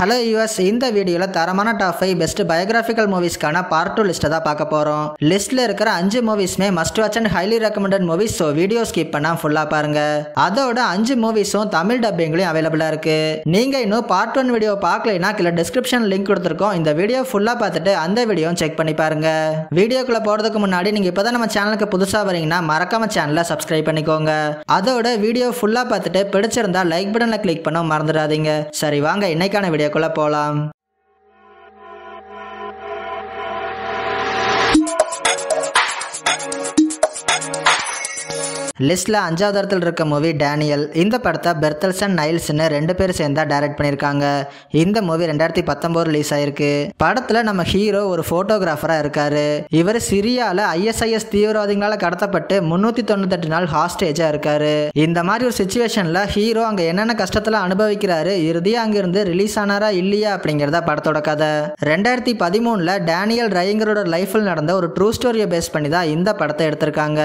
Hello US, இந்த வீடியோவில் தரமான டாப் 5 பெஸ்ட் பயோகிராஃபிக்கல் மூவிஸ்க்கான பார்ட் 2 லிஸ்ட்டை தான் பார்க்க போகிறோம். லிஸ்ட்டில் இருக்கிற 5 மூவிஸுமே must watch and highly recommended movies. So video skip பண்ணால் ஃபுல்லாக பாருங்க. அதோட 5 மூவிஸும் தமிழ் டப்பிங்லையும் அவைலபிளாக இருக்கு. நீங்கள் இன்னும் பார்ட் 1 வீடியோ பார்க்கலைன்னா கீழே டிஸ்கிரிப்ஷன் லிங்க் கொடுத்துருக்கோம். இந்த வீடியோ ஃபுல்லாக பார்த்துட்டு அந்த வீடியோவும் செக் பண்ணி பாருங்க. வீடியோக்குள்ளே போகிறதுக்கு முன்னாடி நீங்கள் இப்போ தான் நம்ம சேனலுக்கு புதுசாக வரீங்கன்னா மறக்காம சேனலை சப்ஸ்கிரைப் பண்ணிக்கோங்க. அதோட வீடியோ ஃபுல்லாக பார்த்துட்டு பிடிச்சிருந்தா லைக் பட்டனில் கிளிக் பண்ண மறந்துடாதீங்க. சரி வாங்க இன்னைக்கான வீடியோக்குள்ள போலாம். லிஸ்ட்ல 5வது இடத்துல இருக்க மூவி டேனியல். இந்த படத்தை பெர்தல்சன் நைல்ஸ்னு 2 பேர் சேர்ந்தா டைரக்ட் பண்ணியிருக்காங்க. இந்த மூவி 2019 ரிலீஸ் ஆயிருக்கு. படத்துல நம்ம ஹீரோ ஒரு போட்டோகிராஃபரா இருக்காரு. இவர் சிரியால ISIS தீவிரவாதிகளால கடத்தப்பட்டு 398 நாள் ஹாஸ்டேஜா இருக்காரு. இந்த மாதிரி ஒரு சிச்சுவேஷன்ல ஹீரோ அங்க என்னென்ன கஷ்டத்துல அனுபவிக்கிறாரு, இறுதியா அங்கிருந்து ரிலீஸ் ஆனாரா இல்லையா அப்படிங்கறத படத்தோட கதை. 2013ல டேனியல் ரைங்கரோட லைஃப்ல நடந்த ஒரு ட்ரூ ஸ்டோரியை பேஸ் பண்ணி தான் இந்த படத்தை எடுத்திருக்காங்க.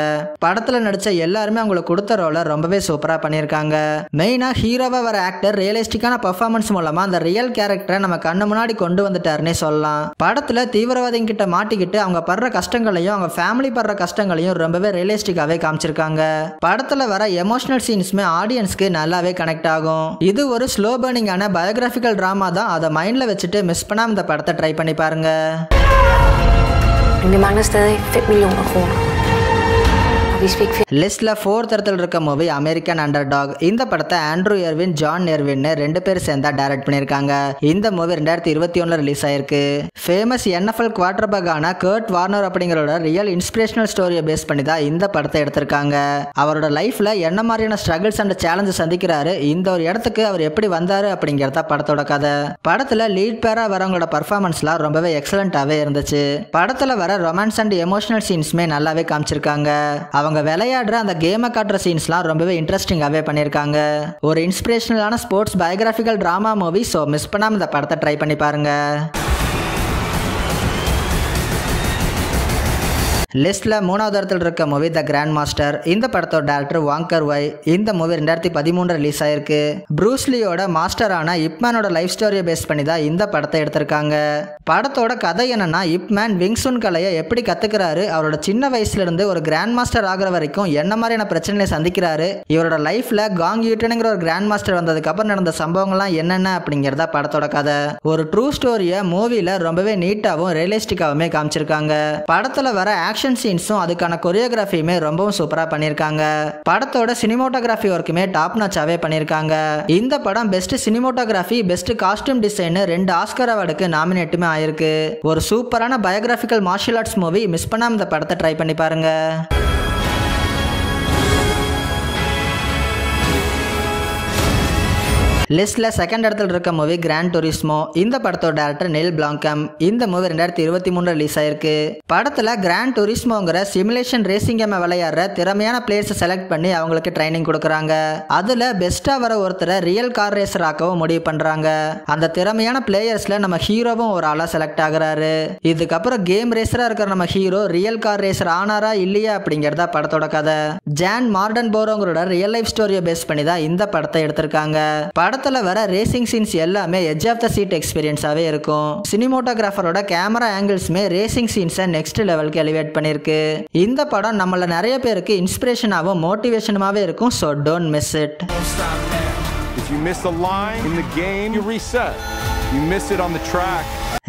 படத்துல நடிச்ச எல்லாருமே அவங்களுக்கு கொடுத்த ரோலை ரொம்பவே சூப்பரா பண்ணிருக்காங்க. மெயினா ஹீரோவா வர ஆக்டர் ரியலிஸ்டிக்கான பெர்ஃபார்மன்ஸ் மூலமா அந்த ரியல் கேரக்டரை நம்ம கண்ணு முன்னாடி கொண்டு வந்துட்டாருன்னே சொல்லலாம். படத்துல தீவிரவாதிங்க கிட்ட மாட்டிக்கிட்டு அவங்க படுற கஷ்டங்களையும் அவங்க ஃபேமிலி படுற கஷ்டங்களையும் ரொம்பவே ரியலிஸ்டிக்காவே காமிச்சிருக்காங்க. படத்துல வர எமோஷனல் சீன்ஸ்மே ஆடியன்ஸ்க்கு நல்லாவே கனெக்ட் ஆகும். இது ஒரு ஸ்லோ பர்னிங்கான பயோகிராஃபிக்கல் டிராமா தான். அதை மைண்ட்ல வச்சுட்டு மிஸ் பண்ணாம இந்த படத்தை ட்ரை பண்ணி பாருங்க. Men vi mangler stadig 5 millioner kroner. லிஸ்ட்ல 4th இடத்துல இருக்க மூவி அமெரிக்கன் அண்டர்டாக். இந்த படத்தை ஆண்ட்ரூ எர்வின், ஜான் எர்வின் 2 பேர் சேர்ந்தா டைரக்ட் பண்ணிருக்காங்க. இந்த மூவி 2021ல ரிலீஸ் ஆயிருக்கு. ஃபேமஸ் NFL குவார்டர்பேக்கான கர்ட் வார்னர் அப்படிங்கறோட ரியல் இன்ஸ்பிரேஷனல் ஸ்டோரியை பேஸ் பண்ணி தான் இந்த படத்தை எடுத்திருக்காங்க. அவரோட லைஃப்ல என்ன மாதிரியான ஸ்ட்ரகிள்ஸ் அண்ட் சேலஞ்சஸ் சந்திக்கிறாரு, இந்த ஒரு இடத்துக்கு அவர் எப்படி வந்தாரு அப்படிங்கறத படத்தோட கதை. படத்துல லீட் பேரா வரவங்களோட பர்ஃபார்மன்ஸ்லாம் ரொம்பவே எக்ஸலண்டாவே இருந்துச்சு. படத்துல வர ரொமான்ஸ் அண்ட் எமோஷனல் சீன்ஸ்மே நல்லாவே காமிச்சிருக்காங்க. அவங்க விளையாடுற அந்த கேமை காட்டுற சீன்ஸ்லாம் ரொம்பவே இன்ட்ரெஸ்டிங்காகவே பண்ணியிருக்காங்க. ஒரு இன்ஸ்பிரேஷனலான sports biographical drama movie. So miss பண்ணாமல் இந்த படத்தை ட்ரை பண்ணி பாருங்க. லிஸ்ட்ல 3வது இடத்துல இருக்க மூவி த கிராண்ட் மாஸ்டர். இந்த படத்தோட டைரக்டர் வாங் கர்-வை. இந்த மூவி 2013 ரிலீஸ் ஆயிருக்கு. ப்ரூஸ்லியோட மாஸ்டரான இப்மேனோட லைஃப் ஸ்டோரியை பேஸ் பண்ணி தான் இந்த படத்தை எடுத்திருக்காங்க. படத்தோட கதை என்னன்னா, இப்மேன் விங்சுன் கலையை எப்படி கத்துக்கிறாரு, அவரோட சின்ன வயசுல இருந்து ஒரு கிராண்ட் மாஸ்டர் ஆகிற வரைக்கும் என்ன மாதிரியான பிரச்சனைகளை சந்திக்கிறாரு, இவரோட லைஃப்ல காங் யூட்டனுங்கிற ஒரு கிராண்ட் மாஸ்டர் வந்ததுக்கு அப்புறம் நடந்த சம்பவங்கள்லாம் என்னென்ன அப்படிங்கறத படத்தோட கதை. ஒரு ட்ரூ ஸ்டோரியை மூவில ரொம்பவே நீட்டாவும் ரியலிஸ்டிக்காவுமே காமிச்சிருக்காங்க. படத்துல வர ஆக்ஷன் சீன்ஸும் அதுக்கான கொரியோகிராஃபியுமே ரொம்பவும் சூப்பரா பண்ணிருக்காங்க. படத்தோட சினிமோட்டோகிராஃபி ஒர்க்குமே டாப் நாச்சாவே பண்ணிருக்காங்க. இந்த படம் best cinematography, best costume design 2 Oscar அவார்டுக்கு நாமினேட்டுமே ஆயிருக்கு. ஒரு சூப்பரான biographical martial arts movie. Miss பண்ணாம இந்த படத்தை ட்ரை பண்ணி பாருங்க. லிஸ்ட்ல 2nd இடத்துல இருக்க மூவி கிராண்ட் டூரிஸ்மோ. இந்த படத்தோட டைரக்டர் நெல் பிளாங்கம். இந்த மூவி 2023 ரிலீஸ் ஆயிருக்கு. படத்துல கிராண்ட் டூரிஸ்மோங்கிற சிமுலேஷன் ரேசிங் கேமை விளையாடுற திறமையான பிளேயர்ஸ் செலக்ட் பண்ணி அவங்களுக்கு ட்ரைனிங் கொடுக்குறாங்க. அதுல பெஸ்டா வர ஒருத்தரை ரியல் கார் ரேசர் ஆக்கவும் முடிவு பண்றாங்க. அந்த திறமையான பிளேயர்ஸ்ல நம்ம ஹீரோவும் ஒரு ஆளா செலக்ட் ஆகுறாரு. இதுக்கப்புறம் கேம் ரேசரா இருக்கிற நம்ம ஹீரோ ரியல் கார் ரேசர் ஆனாரா இல்லையா அப்படிங்கறத படத்தோட கதை. ஜான் மார்டன் போரோங்களோட ரியல் லைஃப் ஸ்டோரியை பேஸ் பண்ணி தான் இந்த படத்தை எடுத்திருக்காங்க. படத்துல வர ரேசிங் சீன்ஸ் எல்லாமே எட்ஜ் ஆஃப் த சீட் எக்ஸ்பீரியன்ஸாவே இருக்கும். சினிமோட்டோகிராஃபரோட கேமரா ஆங்கிள்ஸ்மே ரேசிங் சீன்ஸை நெக்ஸ்ட் லெவலுக்கு எலிவேட் பண்ணிருக்கு. இந்த படம் நம்மள நிறைய பேருக்கு இன்ஸ்பிரேஷனாவும் மோட்டிவேஷனுமாவே இருக்கும். So don't miss it. If you miss a line in the game, you reset. You miss it on the track.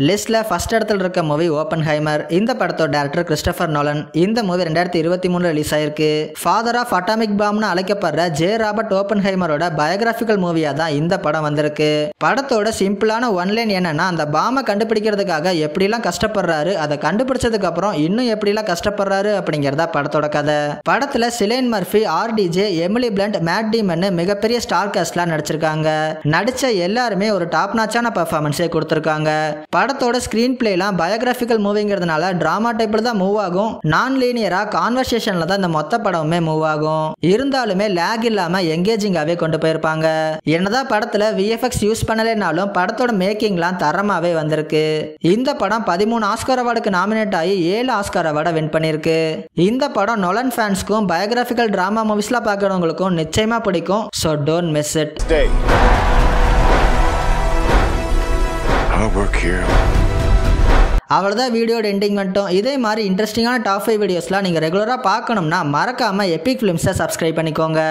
லிஸ்ட்ல 1st இடத்துல இருக்க மூவி ஓப்பன்ஹைமர். இந்த படத்தோட டைரக்டர் கிறிஸ்டோபர் நோலன். இந்த மூவி 2023 ரிலீஸ் ஆயிருக்கு. ஃபாதர் ஆஃப் அட்டாமிக் பாம்னு அழைக்கப்படுற J Robert ஓப்பன்ஹைமரோட பயோகிராஃபிக்கல் மூவியா தான் இந்த படம் வந்திருக்கு. படத்தோட சிம்பிளான ஒன்லைன் என்னன்னா, அந்த பாமை கண்டுபிடிக்கிறதுக்காக எப்படிலாம் கஷ்டப்படுறாரு, அதை கண்டுபிடிச்சதுக்கு அப்புறம் இன்னும் எப்படிலாம் கஷ்டப்படுறாரு அப்படிங்கறத படத்தோட கதை. படத்துல Cillian Murphy, RDJ, Emily Blunt, Matt Damon மிகப்பெரிய ஸ்டார் காஸ்ட்லாம் நடிச்சிருக்காங்க. நடிச்ச எல்லாருமே ஒரு டாப் நாச்சான பெர்ஃபார்மன்ஸே கொடுத்திருக்காங்க. படத்தோட ஸ்கிரீன் பிளேலாம் பயோகிராஃபிக்கல் மூவிங்கிறதுனால டிராமா டைப்ல தான் மூவ் ஆகும். நான் லீனியரா கான்வர்சேஷன்ல தான் இந்த மொத்த படமுமே மூவ் ஆகும். இருந்தாலுமே லேக் இல்லாம எங்கேஜிங்காவே கொண்டு போயிருப்பாங்க. என்னதான் படத்துல VFX யூஸ் பண்ணலைனாலும் படத்தோட மேக்கிங்லாம் தரமாவே வந்திருக்கு. இந்த படம் 13 ஆஸ்கர் அவார்டுக்கு நாமினேட் ஆகி 7 ஆஸ்கர் அவார்டை வின் பண்ணிருக்கு. இந்த படம் நோலன் ஃபேன்ஸ்க்கும் பயோகிராஃபிக்கல் டிராமா மூவிஸ்லாம் பார்க்கறவங்களுக்கும் நிச்சயமா பிடிக்கும். So don't miss it. of work here. அவ்வளோதான் வீடியோட எண்டிங் மட்டும். இதே மாதிரி இன்ட்ரெஸ்டிங்கான டாப் 5 வீடியோஸ்லாம் நீங்கள் ரெகுலராக பார்க்கணும்னா மறக்காமல் எபிக் ஃபிலிம்ஸை சப்ஸ்கிரைப் பண்ணிக்கோங்க.